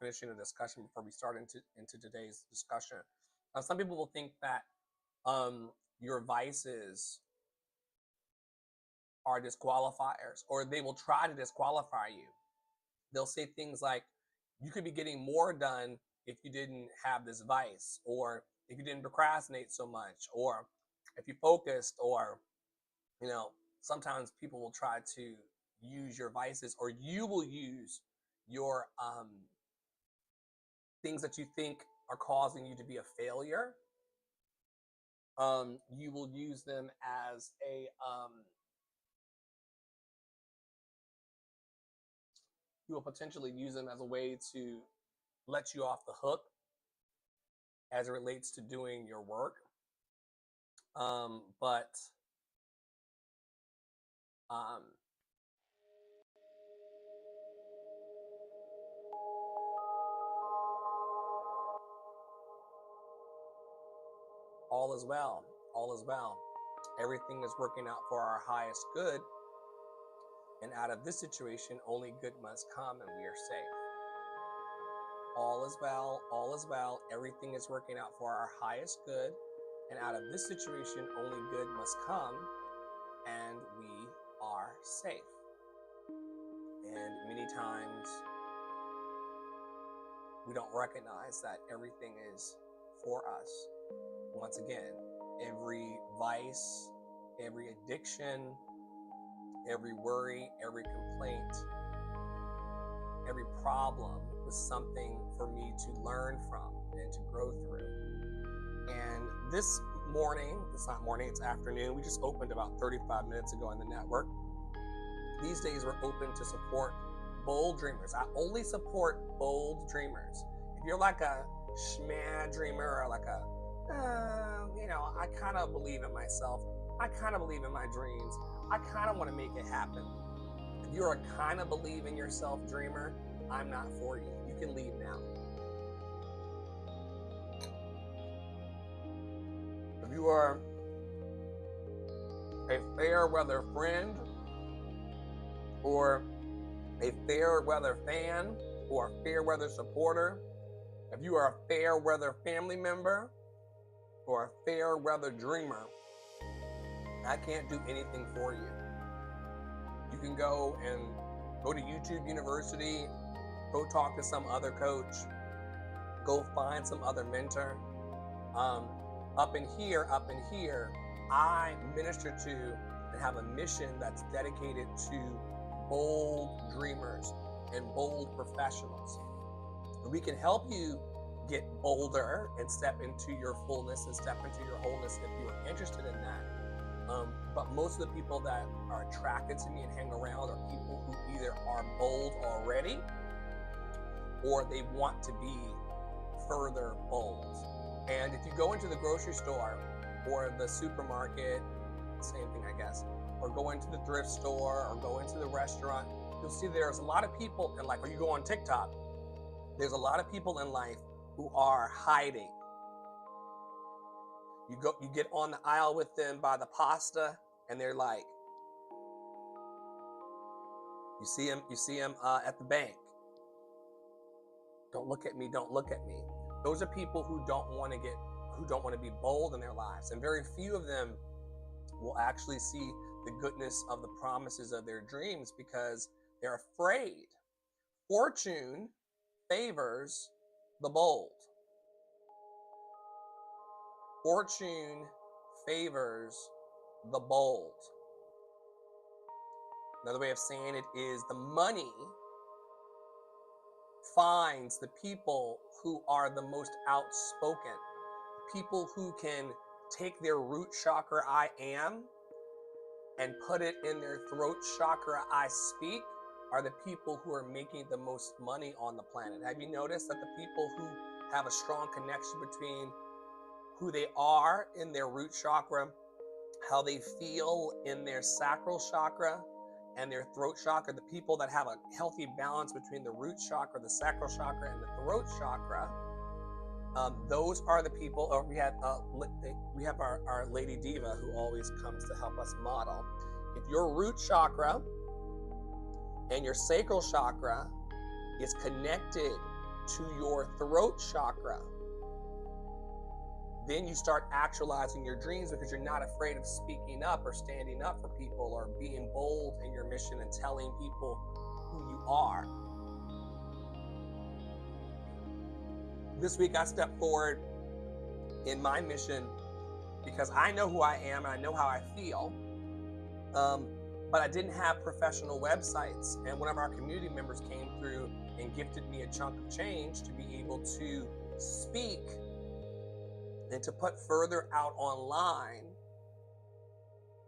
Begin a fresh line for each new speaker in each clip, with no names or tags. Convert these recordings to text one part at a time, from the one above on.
finishing the discussion before we start into today's discussion. Some people will think that your vices are disqualifiers, or they will try to disqualify you. They'll say things like, you could be getting more done if you didn't have this vice, or if you didn't procrastinate so much, or if you focused, or, you know, sometimes people will try to use your vices, or you will use your things that you think are causing you to be a failure. You will use them as a you will potentially use them as a way to let you off the hook as it relates to doing your work. But all is well. All is well. Everything is working out for our highest good. And out of this situation, only good must come, and we are safe. All is well. All is well. Everything is working out for our highest good. And out of this situation, only good must come, and we are safe. And many times, we don't recognize that everything is for us. Once again, every vice, every addiction, every worry, every complaint, every problem was something for me to learn from and to grow through. And this morning, it's not morning, it's afternoon. We just opened about 35 minutes ago on the network. These days we're open to support bold dreamers. I only support bold dreamers. If you're like a schmad dreamer, or like a, I kind of believe in myself. I kind of believe in my dreams. I kind of want to make it happen. If you're a kind of believe in yourself dreamer, I'm not for you. You can leave now. If you are a fair weather friend, or a fair weather fan, or a fair weather supporter, if you are a fair weather family member, or a fair weather dreamer, I can't do anything for you. You can go to YouTube University, go talk to some other coach, go find some other mentor. Up in here, I minister to and have a mission that's dedicated to bold dreamers and bold professionals. We can help you get bolder and step into your fullness and step into your wholeness if you are interested in that. But most of the people that are attracted to me and hang around are people who either are bold already, or they want to be further bold. And if you go into the grocery store or the supermarket, same thing, I guess, or go into the thrift store or go into the restaurant, you'll see there's a lot of people in life, or you go on TikTok, there's a lot of people in life who are hiding. You get on the aisle with them by the pasta, and they're like, you see them at the bank. Don't look at me, don't look at me. Those are people who don't want to be bold in their lives. And very few of them will actually see the goodness of the promises of their dreams because they're afraid. Fortune favors the bold. Fortune favors the bold. Another way of saying it is the money finds the people who are the most outspoken, people who can take their root chakra I am and put it in their throat chakra I speak are the people who are making the most money on the planet. Have you noticed that the people who have a strong connection between who they are in their root chakra, how they feel in their sacral chakra and their throat chakra, the people that have a healthy balance between the root chakra, the sacral chakra, and the throat chakra, those are the people. We have our Lady Diva who always comes to help us model. If your root chakra and your sacral chakra is connected to your throat chakra, then you start actualizing your dreams because you're not afraid of speaking up or standing up for people or being bold in your mission and telling people who you are. This week I stepped forward in my mission because I know who I am and I know how I feel. But I didn't have professional websites. And one of our community members came through and gifted me a chunk of change to be able to speak and to put further out online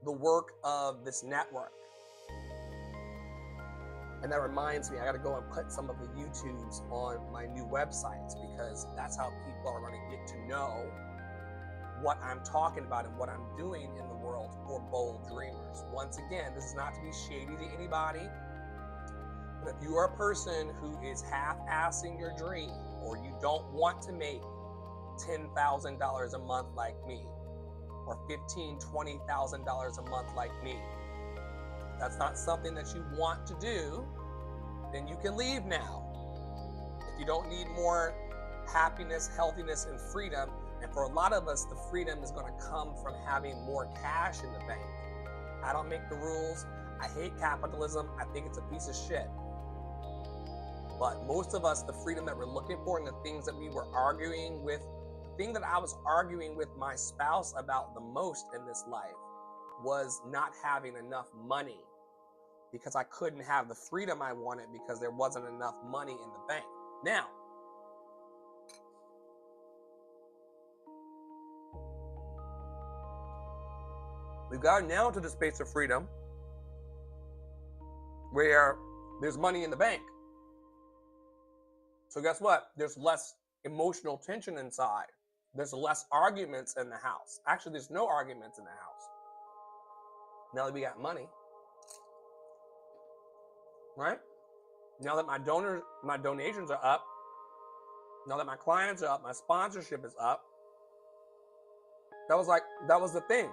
the work of this network. And that reminds me, I got to go and put some of the YouTubes on my new websites because that's how people are going to get to know what I'm talking about and what I'm doing in the world for bold dreamers. Once again, this is not to be shady to anybody, but if you are a person who is half-assing your dream or you don't want to make $10,000 a month like me or $15,000, $20,000 a month like me, that's not something that you want to do, then you can leave now. If you don't need more happiness, healthiness, and freedom, and for a lot of us, the freedom is going to come from having more cash in the bank. I don't make the rules. I hate capitalism. I think it's a piece of shit. But most of us, the freedom that we're looking for and the things that we were arguing with, the thing that I was arguing with my spouse about the most in this life was not having enough money because I couldn't have the freedom I wanted because there wasn't enough money in the bank. Now, we've gotten now to the space of freedom where there's money in the bank. So guess what? There's less emotional tension inside. There's less arguments in the house. Actually, there's no arguments in the house. Now that we got money, right? Now that my donations are up, now that my clients are up, my sponsorship is up. That was the thing.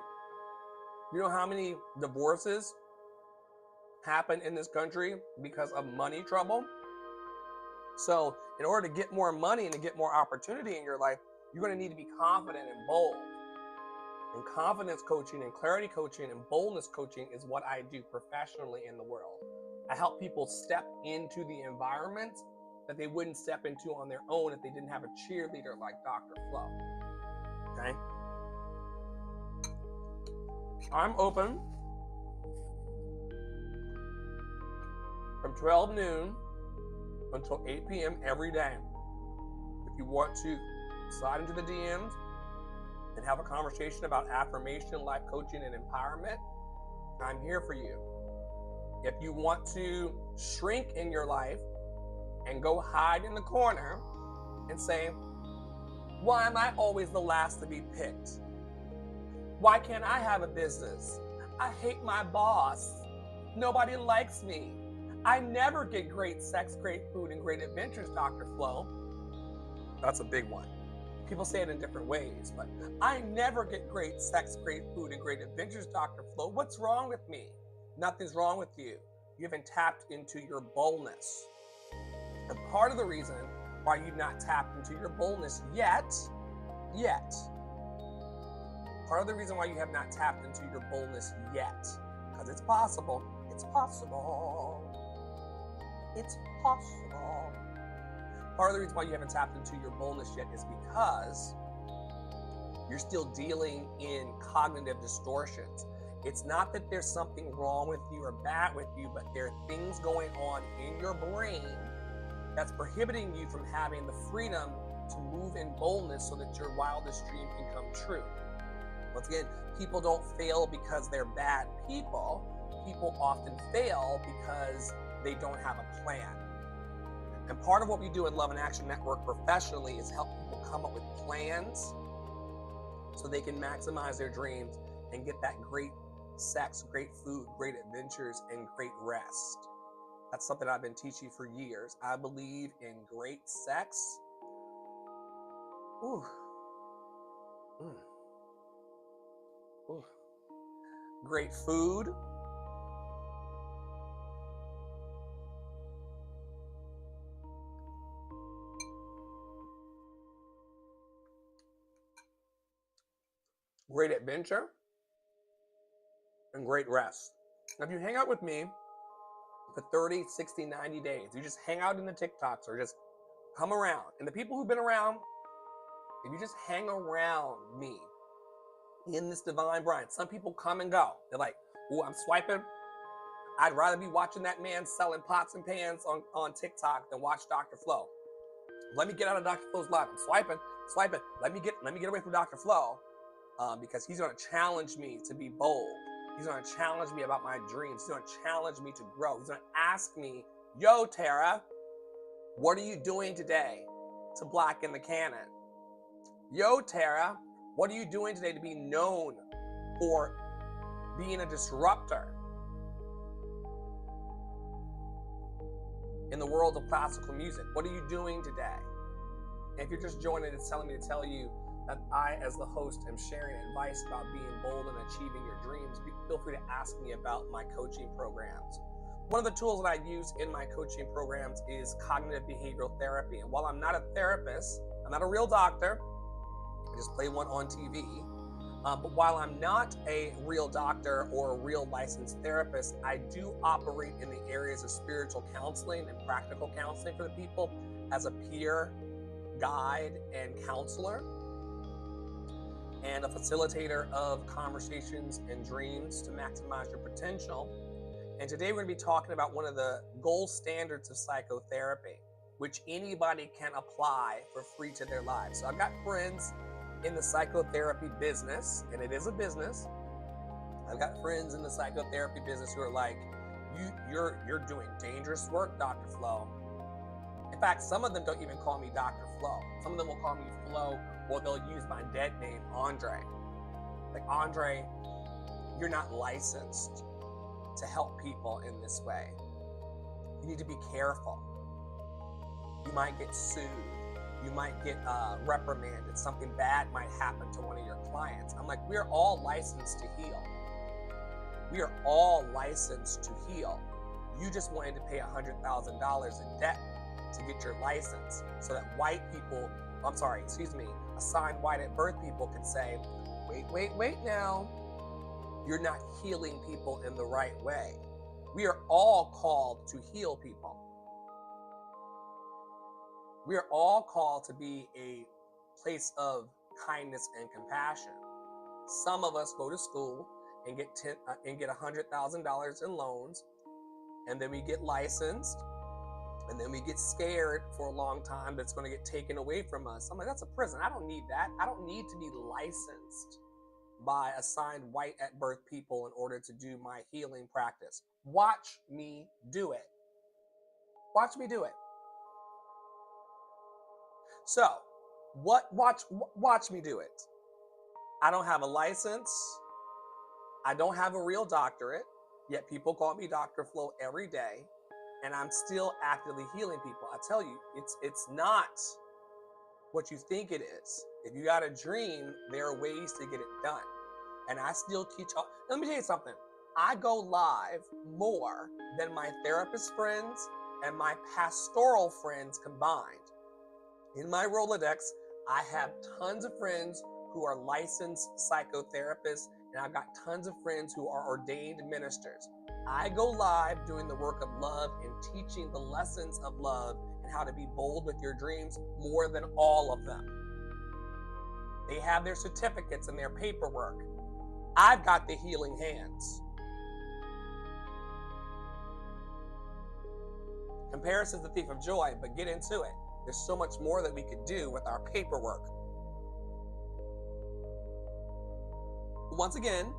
You know how many divorces happen in this country because of money trouble? So in order to get more money and to get more opportunity in your life, you're going to need to be confident and bold. And confidence coaching and clarity coaching and boldness coaching is what I do professionally in the world. I help people step into the environment that they wouldn't step into on their own if they didn't have a cheerleader like Dr. Flo. Okay? I'm open from 12 noon until 8 p.m. every day. If you want to slide into the DMs and have a conversation about affirmation, life coaching, and empowerment, I'm here for you. If you want to shrink in your life and go hide in the corner and say, why am I always the last to be picked? Why can't I have a business? I hate my boss. Nobody likes me. I never get great sex, great food, and great adventures, Dr. Flo. That's a big one. People say it in different ways, but I never get great sex, great food, and great adventures, Dr. Flo. What's wrong with me? Nothing's wrong with you. You haven't tapped into your boldness. And part of the reason why you've not tapped into your boldness yet, part of the reason why you have not tapped into your boldness yet, because it's possible, it's possible. Part of the reason why you haven't tapped into your boldness yet is because you're still dealing in cognitive distortions. It's not that there's something wrong with you or bad with you, but there are things going on in your brain that's prohibiting you from having the freedom to move in boldness so that your wildest dream can come true. Once again, people don't fail because they're bad people. People often fail because they don't have a plan. And part of what we do in Love and Action Network professionally is help people come up with plans so they can maximize their dreams and get that great sex, great food, great adventures, and great rest. That's something I've been teaching for years. I believe in great sex. Great food. great adventure, and great rest. Now, if you hang out with me for 30, 60, 90 days, you just hang out in the TikToks or just come around. And the people who've been around, if you just hang around me in this divine brand, some people come and go. They're like, oh, I'm swiping. I'd rather be watching that man selling pots and pans on TikTok than watch Dr. Flo. Let me get out of Dr. Flo's life. I'm swiping. Let me get away from Dr. Flo because he's going to challenge me to be bold. He's going to challenge me about my dreams. He's going to challenge me to grow. He's going to ask me, yo, Tara, what are you doing today to blacken the canon? Yo, Tara, what are you doing today to be known for being a disruptor in the world of classical music? What are you doing today? And if you're just joining, it's telling me to tell you that I, as the host, am sharing advice about being bold and achieving your dreams. Feel free to ask me about my coaching programs. One of the tools that I use in my coaching programs is cognitive behavioral therapy. And while I'm not a therapist, I'm not a real doctor, I just play one on TV. But while I'm not a real doctor or a real licensed therapist, I do operate in the areas of spiritual counseling and practical counseling for the people as a peer, guide, and counselor, and a facilitator of conversations and dreams to maximize your potential. And today we're going to be talking about one of the gold standards of psychotherapy, which anybody can apply for free to their lives. So I've got friends in the psychotherapy business, and it is a business. I've got friends in the psychotherapy business who are like, you're doing dangerous work, Dr. Flo. In fact, some of them don't even call me Dr. Flo. Some of them will call me Flo, or they'll use my dead name, Andre. Like, Andre, you're not licensed to help people in this way. You need to be careful. You might get sued. You might get reprimanded. Something bad might happen to one of your clients. I'm like, we're all licensed to heal. We are all licensed to heal. You just wanted to pay $100,000 in debt to get your license so that assigned white at birth people could say, wait now, you're not healing people in the right way. We are all called to heal people. We are all called to be a place of kindness and compassion. Some of us go to school and get $100,000 in loans, and then we get licensed, and then we get scared for a long time that it's going to get taken away from us. I'm like, that's a prison. I don't need that. I don't need to be licensed by assigned white at birth people in order to do my healing practice. Watch me do it. Watch me do it. So, watch me do it. I don't have a license. I don't have a real doctorate, yet people call me Dr. Flo every day, and I'm still actively healing people. I tell you, it's not what you think it is. If you got a dream, there are ways to get it done. And I still teach. Let me tell you something. I go live more than my therapist friends and my pastoral friends combined. In my Rolodex, I have tons of friends who are licensed psychotherapists, and I've got tons of friends who are ordained ministers. I go live doing the work of love and teaching the lessons of love and how to be bold with your dreams more than all of them. They have their certificates and their paperwork. I've got the healing hands. Comparison's the thief of joy, but get into it. There's so much more that we could do with our paperwork. Once again,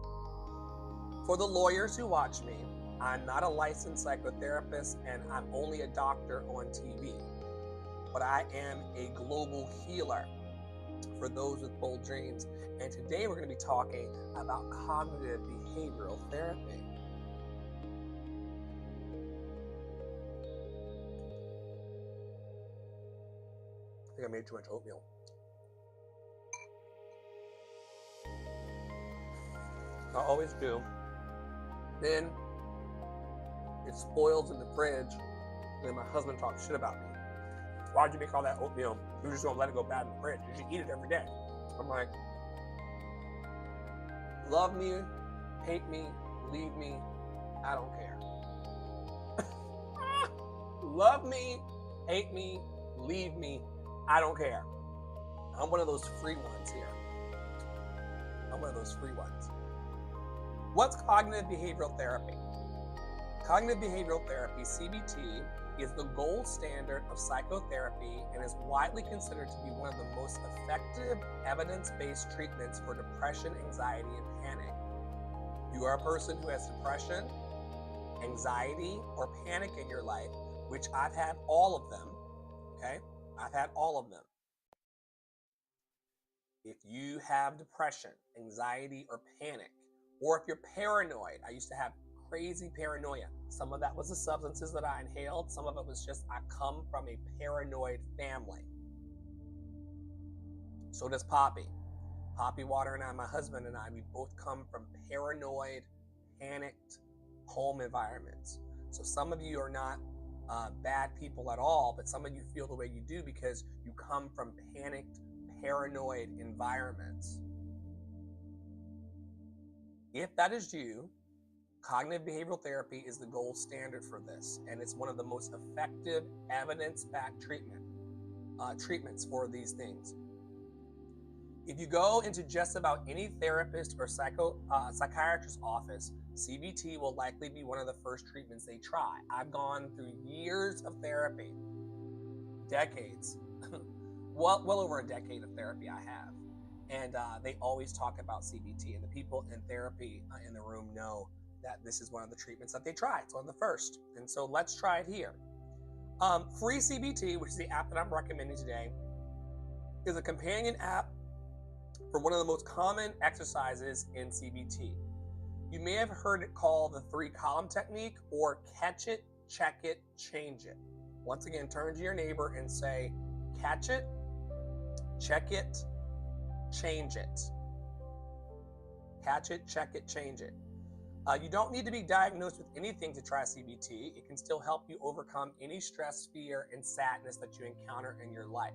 for the lawyers who watch me, I'm not a licensed psychotherapist and I'm only a doctor on TV. But I am a global healer for those with bold dreams. And today we're going to be talking about cognitive behavioral therapy. I think I made too much oatmeal. I always do. Then it spoils in the fridge, and then my husband talks shit about me. Why'd you make all that oatmeal? You're just gonna let it go bad in the fridge. You should eat it every day. I'm like, Love me, hate me, leave me, I don't care. Love me, hate me, leave me, I don't care. I'm one of those free ones here. I'm one of those free ones. What's cognitive behavioral therapy? Cognitive behavioral therapy, CBT, is the gold standard of psychotherapy and is widely considered to be one of the most effective evidence-based treatments for depression, anxiety, and panic. You are a person who has depression, anxiety, or panic in your life, which I've had all of them, okay? I've had all of them. If you have depression, anxiety, or panic, or if you're paranoid, I used to have crazy paranoia. Some of that was the substances that I inhaled. Some of it was just I come from a paranoid family. So does Poppy. Poppy Water and I, my husband and I, we both come from paranoid, panicked home environments. So some of you are not bad people at all, but some of you feel the way you do because you come from panicked, paranoid environments. If that is you, cognitive behavioral therapy is the gold standard for this, and it's one of the most effective evidence-backed treatments for these things. If you go into just about any therapist or psychiatrist's office, CBT will likely be one of the first treatments they try. I've gone through years of therapy, decades, well over a decade of therapy I have. And they always talk about CBT, and the people in therapy in the room know that this is one of the treatments that they try. It's one of the first. And so let's try it here. Free CBT, which is the app that I'm recommending today, is a companion app for one of the most common exercises in CBT. You may have heard it called the 3-column technique or catch it, check it, change it. Once again, turn to your neighbor and say, catch it, check it, change it. Catch it, check it, change it. You don't need to be diagnosed with anything to try CBT. It can still help you overcome any stress, fear, and sadness that you encounter in your life.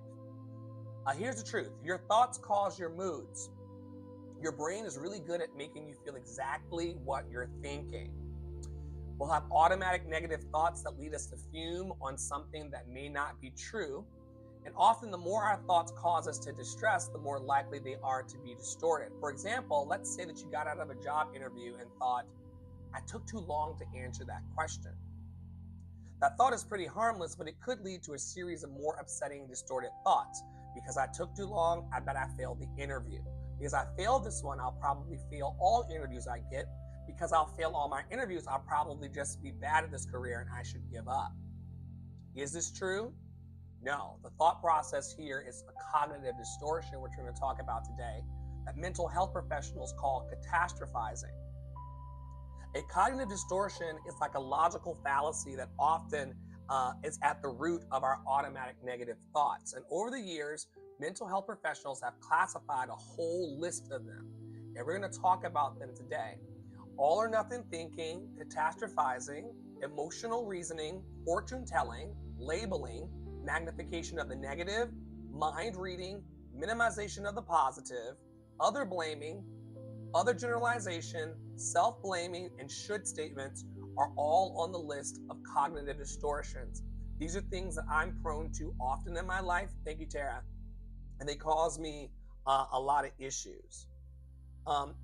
Here's the truth. Your thoughts cause your moods. Your brain is really good at making you feel exactly what you're thinking. We'll have automatic negative thoughts that lead us to fume on something that may not be true. And often the more our thoughts cause us to distress, the more likely they are to be distorted. For example, let's say that you got out of a job interview and thought, I took too long to answer that question. That thought is pretty harmless, but it could lead to a series of more upsetting, distorted thoughts. Because I took too long, I bet I failed the interview. Because I failed this one, I'll probably fail all interviews I get. Because I'll fail all my interviews, I'll probably just be bad at this career and I should give up. Is this true? No. The thought process here is a cognitive distortion, which we're going to talk about today, that mental health professionals call catastrophizing. A cognitive distortion is like a logical fallacy that often is at the root of our automatic negative thoughts. And over the years, mental health professionals have classified a whole list of them. And we're going to talk about them today. All or nothing thinking, catastrophizing, emotional reasoning, fortune telling, labeling, magnification of the negative, mind reading, minimization of the positive, other blaming, other generalization, self-blaming, and should statements are all on the list of cognitive distortions. These are things that I'm prone to often in my life. Thank you, Tara. And they cause me a lot of issues.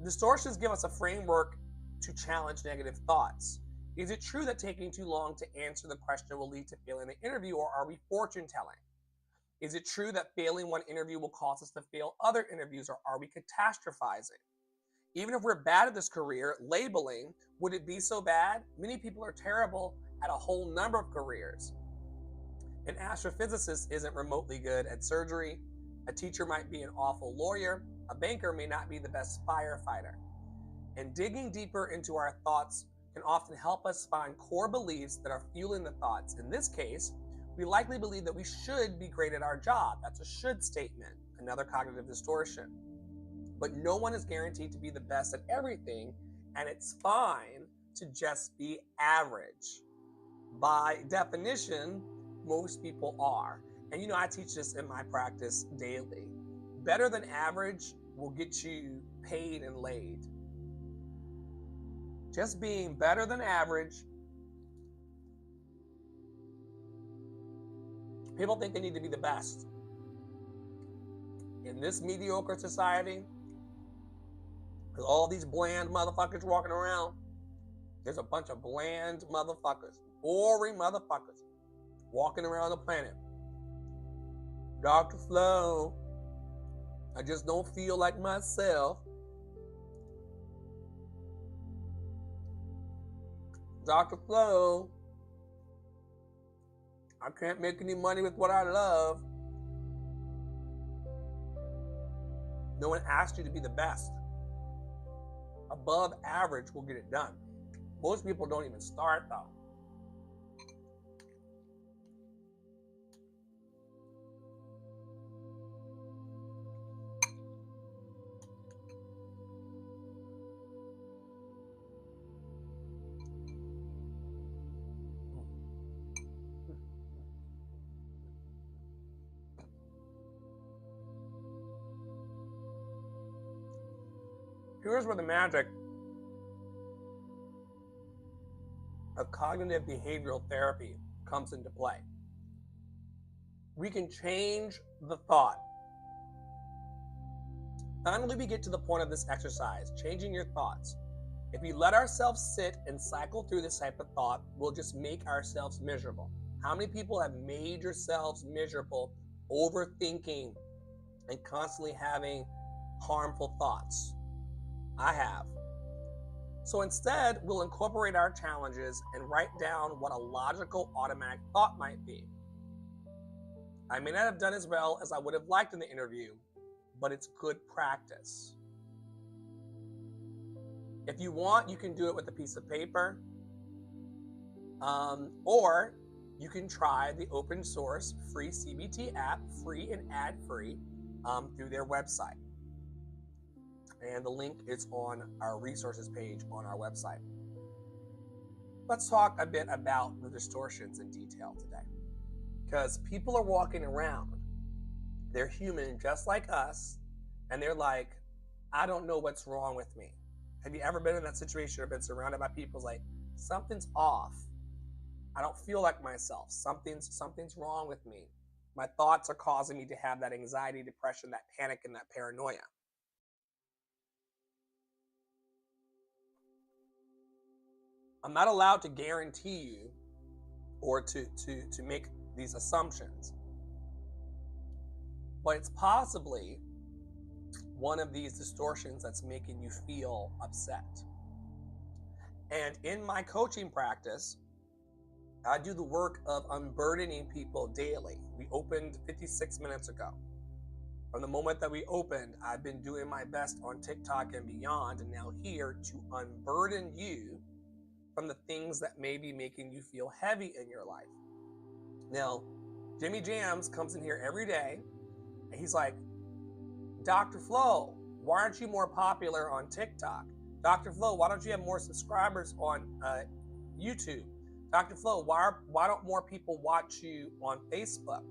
Distortions give us a framework to challenge negative thoughts. Is it true that taking too long to answer the question will lead to failing the interview, or are we fortune telling? Is it true that failing one interview will cause us to fail other interviews, or are we catastrophizing? Even if we're bad at this career, labeling, would it be so bad? Many people are terrible at a whole number of careers. An astrophysicist isn't remotely good at surgery. A teacher might be an awful lawyer. A banker may not be the best firefighter. And digging deeper into our thoughts can often help us find core beliefs that are fueling the thoughts. In this case, we likely believe that we should be great at our job. That's a should statement, another cognitive distortion. But no one is guaranteed to be the best at everything, and it's fine to just be average. By definition, most people are. And I teach this in my practice daily. Better than average will get you paid and laid. just being better than average. People think they need to be the best. In this mediocre society, with all these bland motherfuckers walking around, there's a bunch of bland motherfuckers, boring motherfuckers, walking around the planet. Dr. Flo, I just don't feel like myself. Dr. Flo, I can't make any money with what I love. No one asked you to be the best. Above average will get it done. Most people don't even start though. Here's where the magic of cognitive behavioral therapy comes into play. We can change the thought. Finally, we get to the point of this exercise, changing your thoughts. If we let ourselves sit and cycle through this type of thought, we'll just make ourselves miserable. How many people have made yourselves miserable overthinking and constantly having harmful thoughts? I have. So instead, we'll incorporate our challenges and write down what a logical automatic thought might be. I may not have done as well as I would have liked in the interview, but it's good practice. If you want, you can do it with a piece of paper, or you can try the open source free CBT app, free and ad-free, through their website. And the link is on our resources page on our website. Let's talk a bit about the distortions in detail today. Because people are walking around, they're human just like us, and they're like, I don't know what's wrong with me. Have you ever been in that situation or been surrounded by people like, something's off. I don't feel like myself. Something's wrong with me. My thoughts are causing me to have that anxiety, depression, that panic, and that paranoia. I'm not allowed to guarantee you or to make these assumptions, but it's possibly one of these distortions that's making you feel upset. And in my coaching practice, I do the work of unburdening people daily. We opened 56 minutes ago. From the moment that we opened, I've been doing my best on TikTok and beyond, and now here to unburden you from the things that may be making you feel heavy in your life. Now, Jimmy Jams comes in here every day, and he's like, Dr. Flo, why aren't you more popular on TikTok? Dr. Flo, why don't you have more subscribers on YouTube? Dr. Flo, why don't more people watch you on Facebook?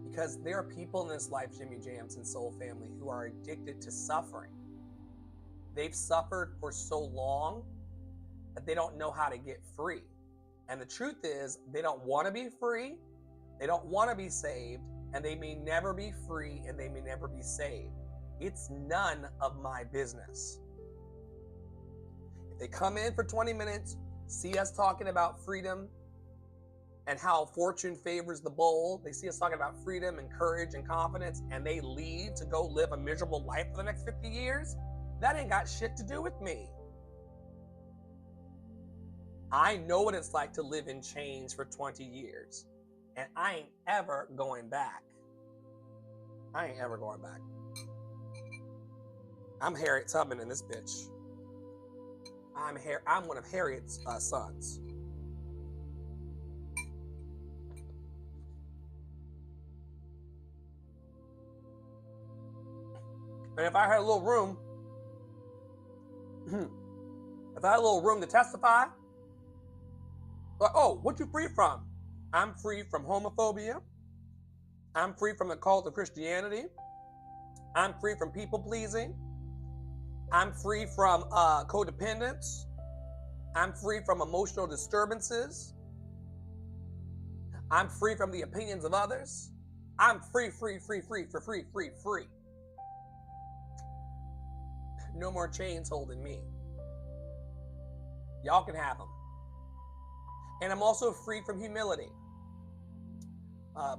Because there are people in this life, Jimmy Jams and Soul Family, who are addicted to suffering. They've suffered for so long that they don't know how to get free. And the truth is, they don't want to be free, they don't want to be saved, and they may never be free and they may never be saved. It's none of my business. If they come in for 20 minutes, see us talking about freedom and how fortune favors the bold, they see us talking about freedom and courage and confidence, and they leave to go live a miserable life for the next 50 years, that ain't got shit to do with me. I know what it's like to live in chains for 20 years, and I ain't ever going back. I ain't ever going back. I'm Harriet Tubman in this bitch. I'm one of Harriet's sons. And if I had a little room, to testify, like, oh, what you free from? I'm free from homophobia. I'm free from the cult of Christianity. I'm free from people pleasing. I'm free from codependence. I'm free from emotional disturbances. I'm free from the opinions of others. I'm free. No more chains holding me. Y'all can have them. And I'm also free from humility.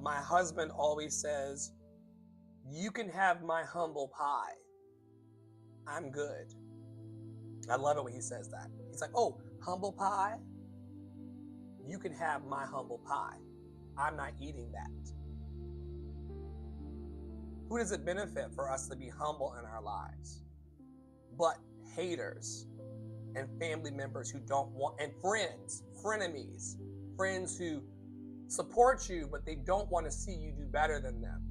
My husband always says, you can have my humble pie. I'm good. I love it when he says that. He's like, oh, humble pie? You can have my humble pie. I'm not eating that. Who does it benefit for us to be humble in our lives? But haters and family members who don't want, and friends, frenemies, friends who support you, but they don't want to see you do better than them.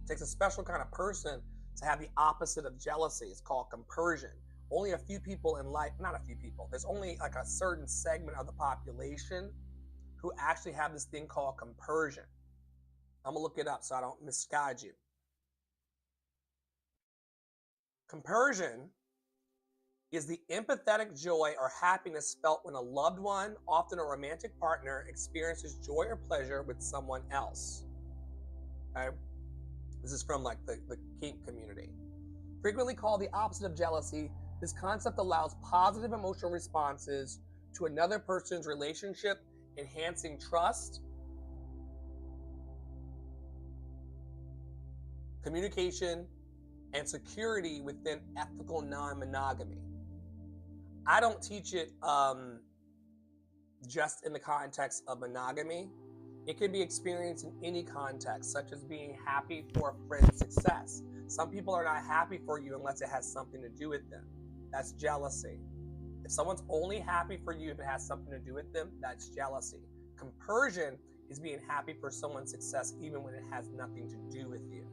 It takes a special kind of person to have the opposite of jealousy. It's called compersion. Only a few people in life, not a few people, there's only like a certain segment of the population who actually have this thing called compersion. I'm gonna look it up so I don't misguide you. Compersion is the empathetic joy or happiness felt when a loved one, often a romantic partner, experiences joy or pleasure with someone else. Okay? This is from like the kink community. Frequently called the opposite of jealousy, this concept allows positive emotional responses to another person's relationship, enhancing trust, communication, and security within ethical non-monogamy. I don't teach it just in the context of monogamy. It can be experienced in any context, such as being happy for a friend's success. Some people are not happy for you unless it has something to do with them. That's jealousy. If someone's only happy for you if it has something to do with them, that's jealousy. Compersion is being happy for someone's success even when it has nothing to do with you.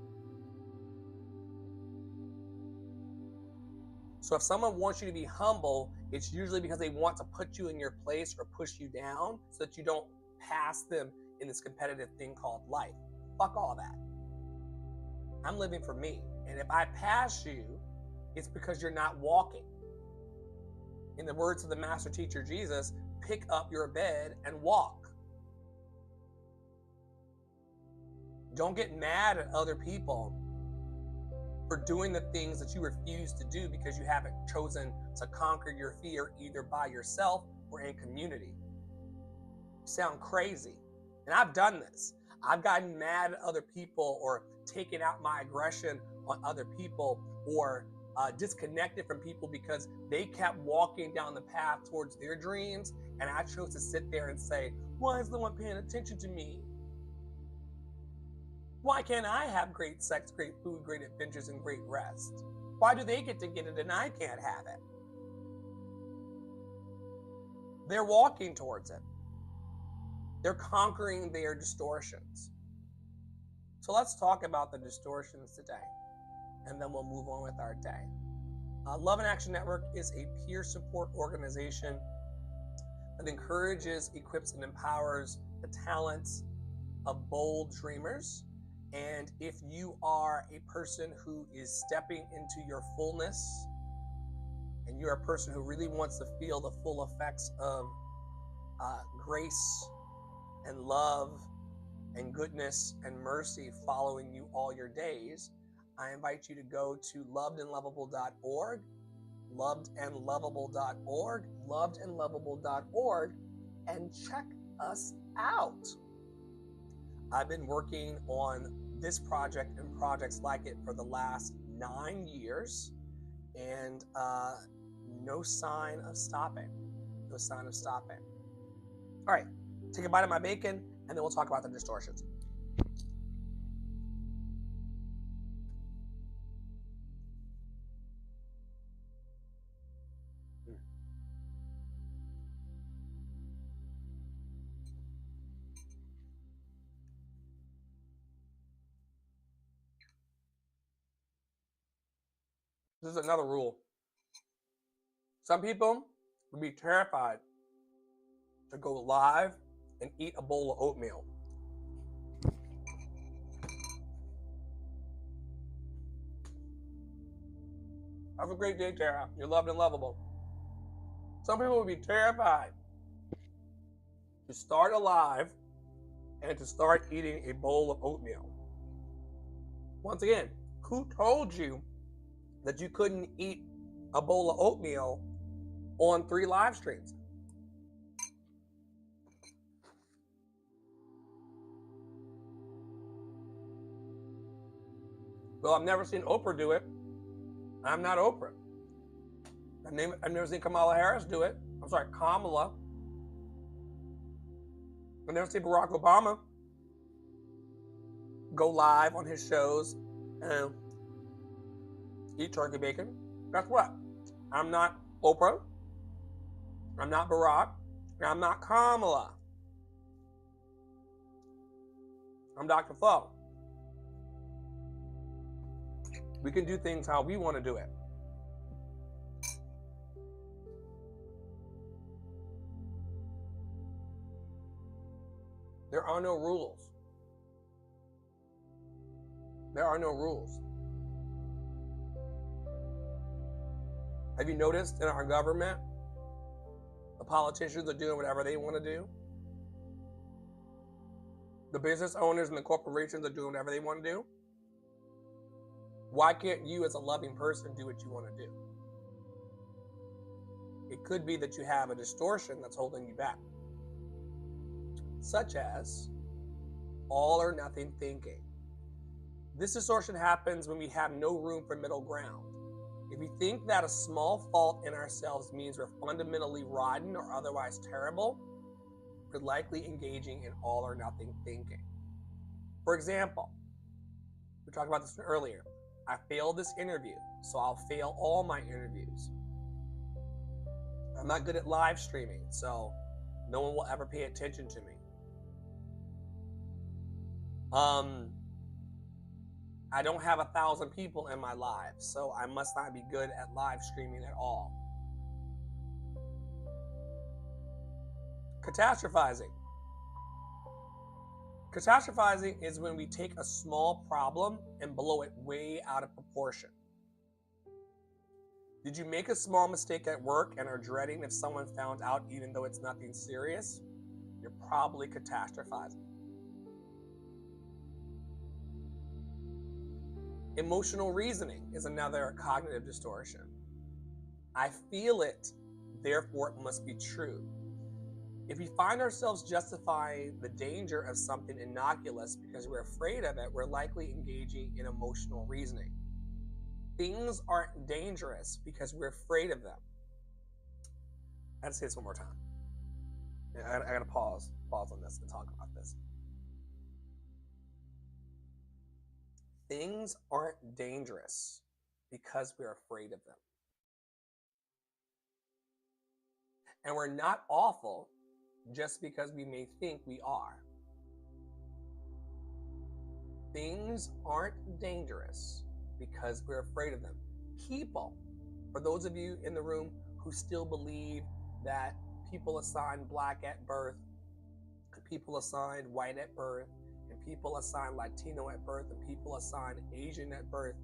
So if someone wants you to be humble, it's usually because they want to put you in your place or push you down so that you don't pass them in this competitive thing called life. Fuck all that. I'm living for me. And if I pass you, it's because you're not walking. In the words of the master teacher Jesus, pick up your bed and walk. Don't get mad at other people for doing the things that you refuse to do because you haven't chosen to conquer your fear either by yourself or in community. You sound crazy. And I've done this. I've gotten mad at other people or taken out my aggression on other people or disconnected from people because they kept walking down the path towards their dreams, and I chose to sit there and say, why is no one paying attention to me? Why can't I have great sex, great food, great adventures, and great rest? Why do they get to get it and I can't have it? They're walking towards it. They're conquering their distortions. So let's talk about the distortions today, and then we'll move on with our day. Love and Action Network is a peer support organization that encourages, equips, and empowers the talents of bold dreamers. And if you are a person who is stepping into your fullness, and you're a person who really wants to feel the full effects of grace and love and goodness and mercy following you all your days, I invite you to go to lovedandlovable.org, lovedandlovable.org, and check us out. I've been working on this project and projects like it for the last 9 years, and no sign of stopping. No sign of stopping. All right, take a bite of my bacon, and then we'll talk about the distortions. This is another rule. Some people would be terrified to go live and eat a bowl of oatmeal. Have a great day, Tara. You're loved and lovable. Some people would be terrified to start alive and to start eating a bowl of oatmeal. Once again, who told you that you couldn't eat a bowl of oatmeal on 3 live streams? Well, I've never seen Oprah do it. I'm not Oprah. I've never seen Kamala Harris do it. I'm sorry, Kamala. I've never seen Barack Obama go live on his shows and eat turkey bacon. Guess what? I'm not Oprah. I'm not Barack. I'm not Kamala. I'm Dr. Flo. We can do things how we want to do it. There are no rules. There are no rules. Have you noticed in our government, the politicians are doing whatever they want to do? The business owners and the corporations are doing whatever they want to do? Why can't you as a loving person do what you want to do? It could be that you have a distortion that's holding you back, such as all or nothing thinking. This distortion happens when we have no room for middle ground. If we think that a small fault in ourselves means we're fundamentally rotten or otherwise terrible, we're likely engaging in all or nothing thinking. For example, we talked about this earlier. I failed this interview, so I'll fail all my interviews. I'm not good at live streaming, so no one will ever pay attention to me. I don't have 1,000 people in my live, so I must not be good at live streaming at all. Catastrophizing. Catastrophizing is when we take a small problem and blow it way out of proportion. Did you make a small mistake at work and are dreading if someone found out even though it's nothing serious? You're probably catastrophizing. Emotional reasoning is another cognitive distortion. I feel it, therefore it must be true. If we find ourselves justifying the danger of something innocuous because we're afraid of it, we're likely engaging in emotional reasoning. Things aren't dangerous because we're afraid of them. I have to say this one more time. I got to pause on this and talk about this. Things aren't dangerous because we're afraid of them. And we're not awful just because we may think we are. Things aren't dangerous because we're afraid of them. People, for those of you in the room who still believe that people assigned black at birth, people assigned white at birth, and people assigned Latino at birth, and people assigned Asian at birth,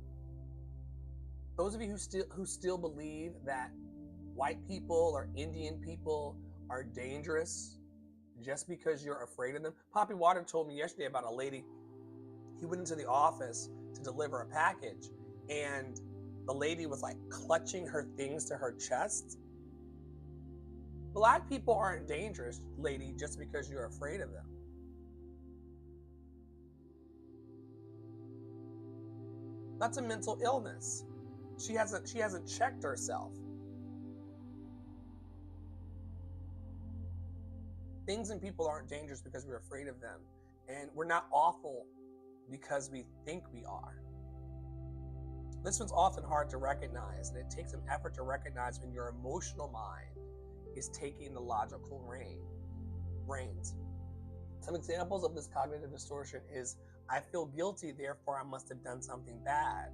those of you who still believe that white people or Indian people are dangerous just because you're afraid of them. Poppy Water told me yesterday about a lady. He went into the office to deliver a package, and the lady was like clutching her things to her chest. Black people aren't dangerous, lady, just because you're afraid of them. That's a mental illness. She hasn't checked herself. Things and people aren't dangerous because we're afraid of them. And we're not awful because we think we are. This one's often hard to recognize, and it takes some effort to recognize when your emotional mind is taking the logical reins. Some examples of this cognitive distortion is, I feel guilty, therefore I must have done something bad.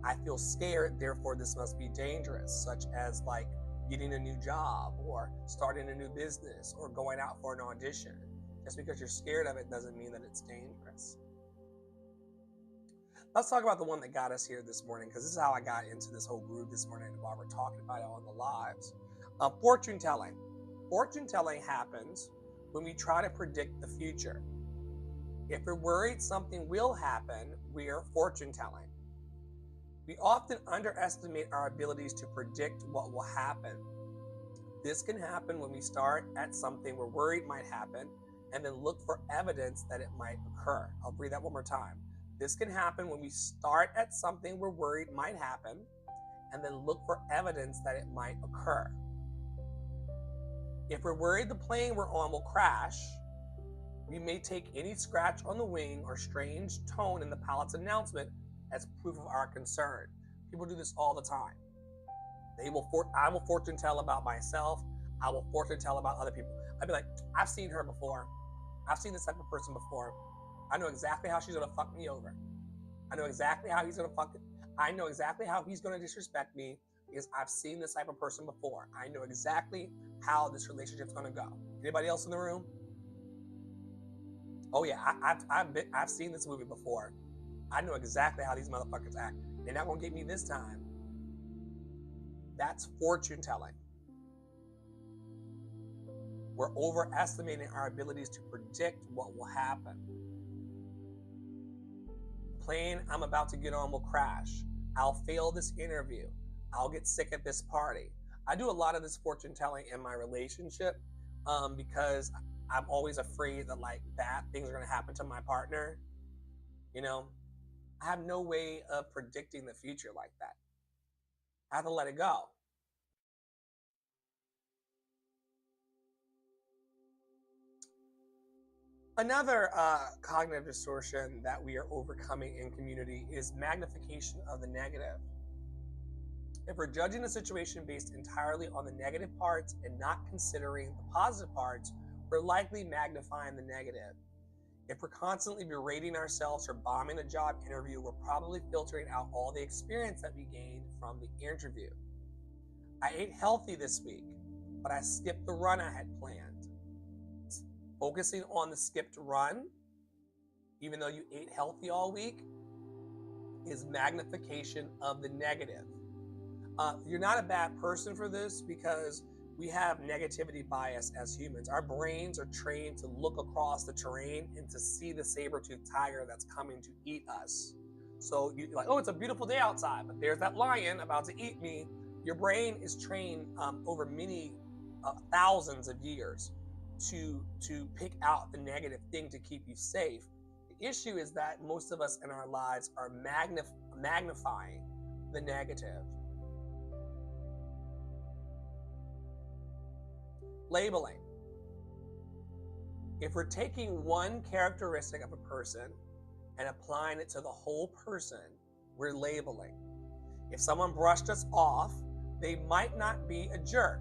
I feel scared, therefore this must be dangerous, such as like getting a new job or starting a new business or going out for an audition. Just because you're scared of it doesn't mean that it's dangerous. Let's talk about the one that got us here this morning, because this is how I got into this whole group this morning while we're talking about it on the lives. Fortune telling. Fortune telling happens when we try to predict the future. If we're worried something will happen, we're fortune telling. We often underestimate our abilities to predict what will happen. This can happen when we start at something we're worried might happen and then look for evidence that it might occur. I'll read that one more time. This can happen when we start at something we're worried might happen and then look for evidence that it might occur. If we're worried the plane we're on will crash, we may take any scratch on the wing or strange tone in the pilot's announcement as proof of our concern. People do this all the time. I will fortune tell about myself. I will fortune tell about other people. I'd be like, I've seen her before. I've seen this type of person before. I know exactly how she's gonna fuck me over. I know exactly how he's gonna I know exactly how he's gonna disrespect me because I've seen this type of person before. I know exactly how this relationship's gonna go. Anybody else in the room? Oh yeah, I've seen this movie before. I know exactly how these motherfuckers act. They're not gonna get me this time. That's fortune telling. We're overestimating our abilities to predict what will happen. The plane I'm about to get on will crash. I'll fail this interview. I'll get sick at this party. I do a lot of this fortune telling in my relationship because I'm always afraid that like bad things are going to happen to my partner. You know, I have no way of predicting the future like that. I have to let it go. Another cognitive distortion that we are overcoming in community is magnification of the negative. If we're judging the situation based entirely on the negative parts and not considering the positive parts, we're likely magnifying the negative. If we're constantly berating ourselves or bombing a job interview, we're probably filtering out all the experience that we gained from the interview. I ate healthy this week, but I skipped the run I had planned. Focusing on the skipped run, even though you ate healthy all week, is magnification of the negative. You're not a bad person for this because we have negativity bias as humans. Our brains are trained to look across the terrain and to see the saber-toothed tiger that's coming to eat us. So you're like, oh, it's a beautiful day outside, but there's that lion about to eat me. Your brain is trained over many thousands of years to pick out the negative thing to keep you safe. The issue is that most of us in our lives are magnifying the negative. Labeling. If we're taking one characteristic of a person and applying it to the whole person, we're labeling. If someone brushed us off, they might not be a jerk.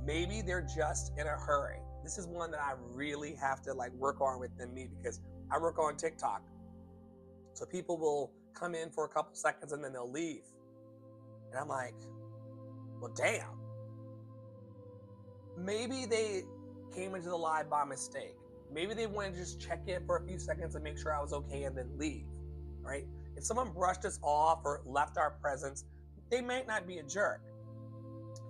Maybe they're just in a hurry. This is one that I really have to like work on within me because I work on TikTok. So people will come in for a couple seconds and then they'll leave. And I'm like, well, damn. Maybe they came into the live by mistake. Maybe they wanted to just check in for a few seconds and make sure I was okay and then leave, right? If someone brushed us off or left our presence, they might not be a jerk.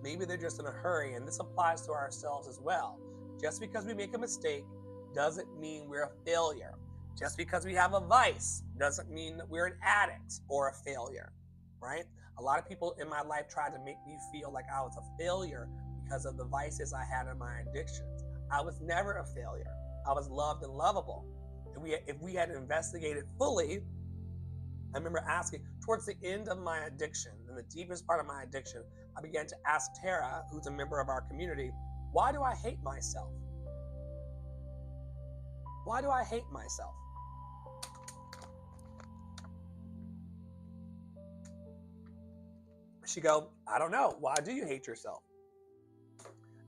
Maybe they're just in a hurry, and this applies to ourselves as well. Just because we make a mistake doesn't mean we're a failure. Just because we have a vice doesn't mean that we're an addict or a failure, right? A lot of people in my life tried to make me feel like I was a failure because of the vices I had in my addictions. I was never a failure. I was loved and lovable. If we had investigated fully, I remember asking, towards the end of my addiction, in the deepest part of my addiction, I began to ask Tara, who's a member of our community, why do I hate myself? Why do I hate myself? She go, I don't know. Why do you hate yourself?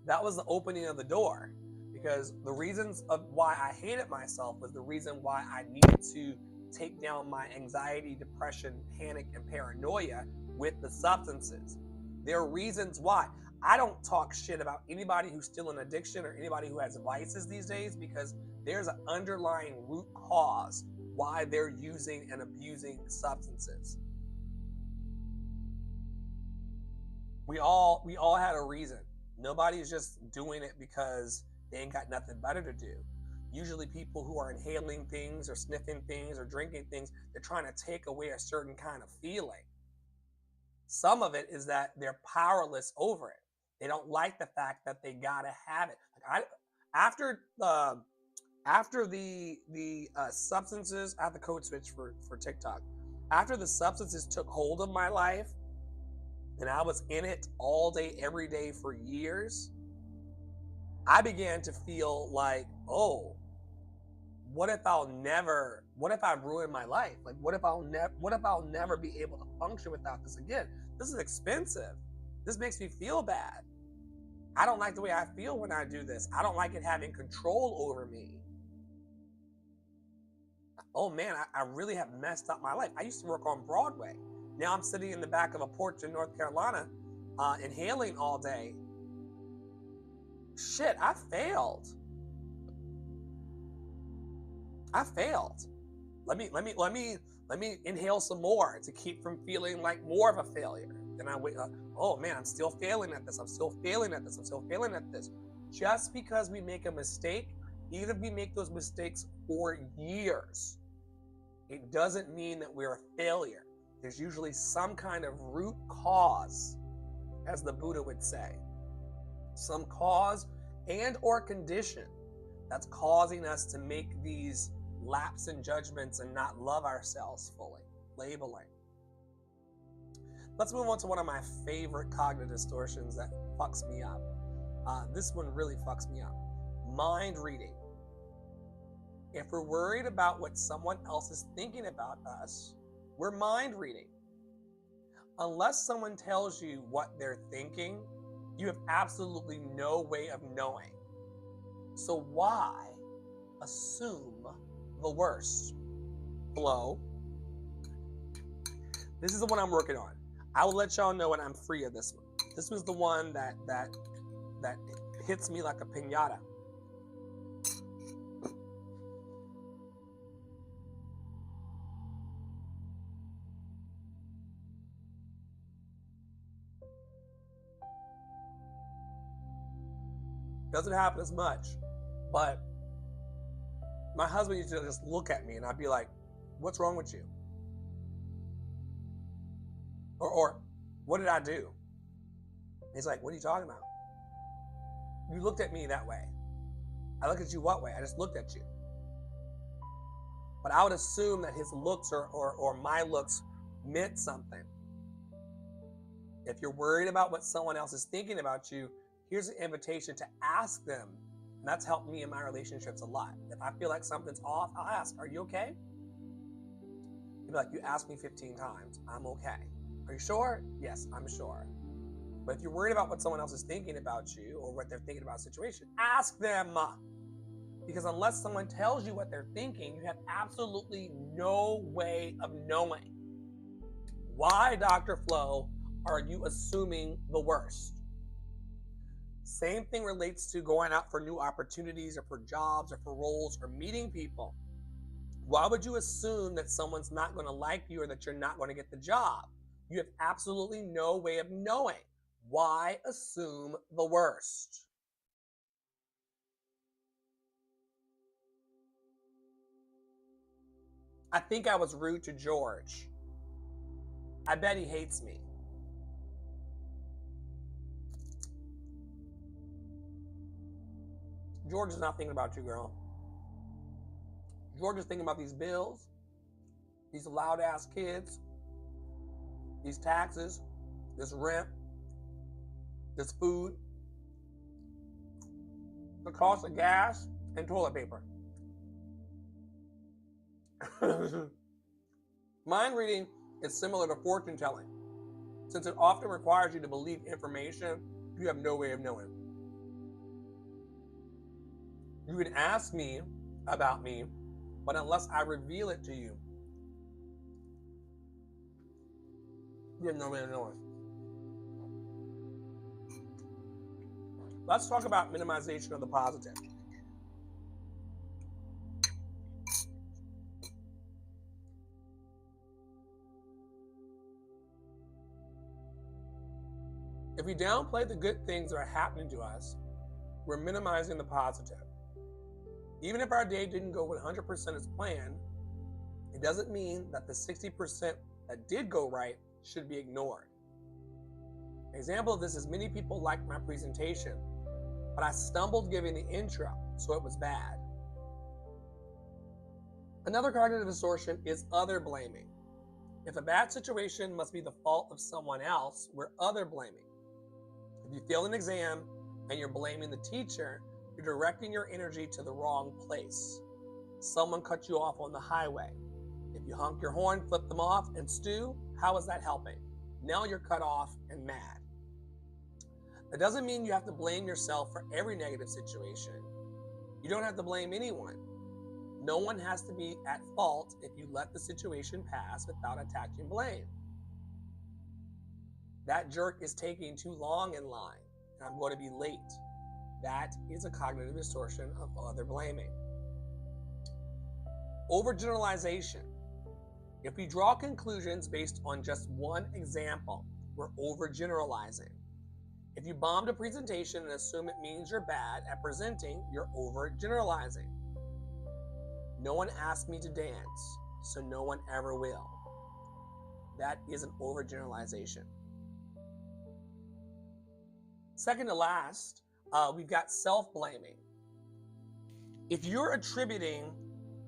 That was the opening of the door, because the reasons of why I hated myself was the reason why I needed to take down my anxiety, depression, panic, and paranoia with the substances. There are reasons why. I don't talk shit about anybody who's still in addiction or anybody who has vices these days because there's an underlying root cause why they're using and abusing substances. We all had a reason. Nobody's just doing it because they ain't got nothing better to do. Usually people who are inhaling things or sniffing things or drinking things, they're trying to take away a certain kind of feeling. Some of it is that they're powerless over it. They don't like the fact that they gotta have it. Like after the substances, I have the code switch for TikTok. After the substances took hold of my life, and I was in it all day, every day for years, I began to feel like, oh, what if I ruin my life? Like, what if I'll never be able to function without this again? This is expensive. This makes me feel bad. I don't like the way I feel when I do this. I don't like it having control over me. Oh man, I really have messed up my life. I used to work on Broadway. Now I'm sitting in the back of a porch in North Carolina, inhaling all day. Shit, I failed. Let me inhale some more to keep from feeling like more of a failure. Then I wait. Oh man, I'm still failing at this. I'm still failing at this. Just because we make a mistake, even if we make those mistakes for years, it doesn't mean that we're a failure. There's usually some kind of root cause, as the Buddha would say. Some cause and or condition that's causing us to make these lapse in judgments and not love ourselves fully. Labeling. Let's move on to one of my favorite cognitive distortions that fucks me up. This one really fucks me up. Mind reading. If we're worried about what someone else is thinking about us, we're mind reading. Unless someone tells you what they're thinking, you have absolutely no way of knowing. So why assume the worst? Flow. This is the one I'm working on. I will let y'all know when I'm free of this one. This was the one that hits me like a piñata. Doesn't happen as much, but my husband used to just look at me and I'd be like, what's wrong with you? Or what did I do? He's like, what are you talking about? You looked at me that way. I looked at you what way? I just looked at you. But I would assume that his looks or my looks meant something. If you're worried about what someone else is thinking about you, here's an invitation to ask them. And that's helped me in my relationships a lot. If I feel like something's off, I'll ask, are you okay? You'd be like, you asked me 15 times. I'm okay. Are you sure? Yes, I'm sure. But if you're worried about what someone else is thinking about you or what they're thinking about a situation, ask them. Because unless someone tells you what they're thinking, you have absolutely no way of knowing. Why, Dr. Flo, are you assuming the worst? Same thing relates to going out for new opportunities or for jobs or for roles or meeting people. Why would you assume that someone's not going to like you or that you're not going to get the job? You have absolutely no way of knowing. Why assume the worst? I think I was rude to George. I bet he hates me. George is not thinking about you, girl. George is thinking about these bills, these loud ass kids, these taxes, this rent, this food, the cost of gas and toilet paper. Mind reading is similar to fortune telling. Since it often requires you to believe information you have no way of knowing. You can ask me about me, but unless I reveal it to you, you have no way of knowing. Let's talk about minimization of the positive. If we downplay the good things that are happening to us, we're minimizing the positive. Even if our day didn't go 100% as planned, it doesn't mean that the 60% that did go right should be ignored. An example of this is many people liked my presentation, but I stumbled giving the intro, so it was bad. Another cognitive distortion is other blaming. If a bad situation must be the fault of someone else, we're other blaming. If you fail an exam and you're blaming the teacher, you're directing your energy to the wrong place. Someone cut you off on the highway. If you honk your horn, flip them off, and stew, how is that helping? Now you're cut off and mad. That doesn't mean you have to blame yourself for every negative situation. You don't have to blame anyone. No one has to be at fault if you let the situation pass without attaching blame. That jerk is taking too long in line, and I'm going to be late. That is a cognitive distortion of other blaming. Overgeneralization. If we draw conclusions based on just one example, we're overgeneralizing. If you bombed a presentation and assume it means you're bad at presenting, you're overgeneralizing. No one asked me to dance, so no one ever will. That is an overgeneralization. Second to last, we've got self-blaming. If you're attributing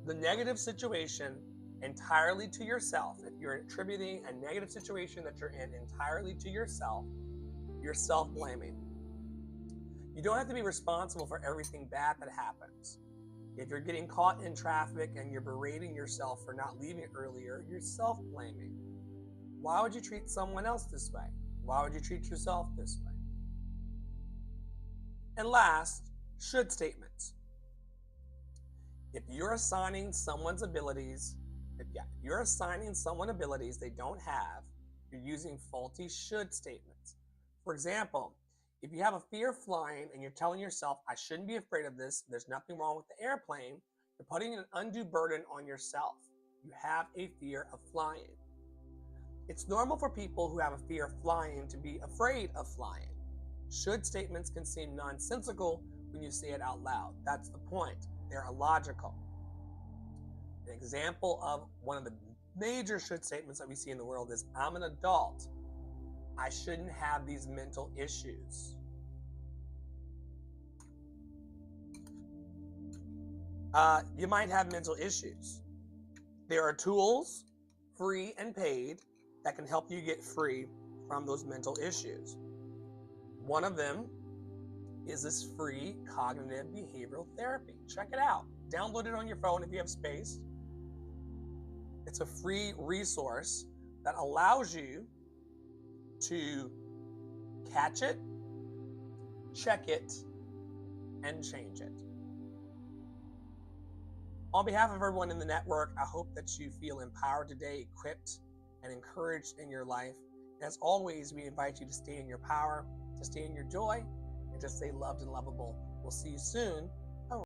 the negative situation entirely to yourself, if you're attributing a negative situation that you're in entirely to yourself, you're self-blaming. You don't have to be responsible for everything bad that happens. If you're getting caught in traffic and you're berating yourself for not leaving earlier, you're self-blaming. Why would you treat someone else this way? Why would you treat yourself this way? And last, should statements. If you're assigning someone abilities they don't have, you're using faulty should statements. For example, if you have a fear of flying and you're telling yourself, I shouldn't be afraid of this, there's nothing wrong with the airplane, you're putting an undue burden on yourself. You have a fear of flying. It's normal for people who have a fear of flying to be afraid of flying. Should statements can seem nonsensical when you say it out loud. That's the point. They're illogical. An example of one of the major should statements that we see in the world is, I'm an adult. I shouldn't have these mental issues. You might have mental issues. There are tools, free and paid, that can help you get free from those mental issues. One of them is this free cognitive behavioral therapy. Check it out. Download it on your phone if you have space. It's a free resource that allows you to catch it, check it, and change it. On behalf of everyone in the network, I hope that you feel empowered today, equipped, and encouraged in your life. As always, we invite you to stay in your power, to stay in your joy, and to stay loved and lovable. We'll see you soon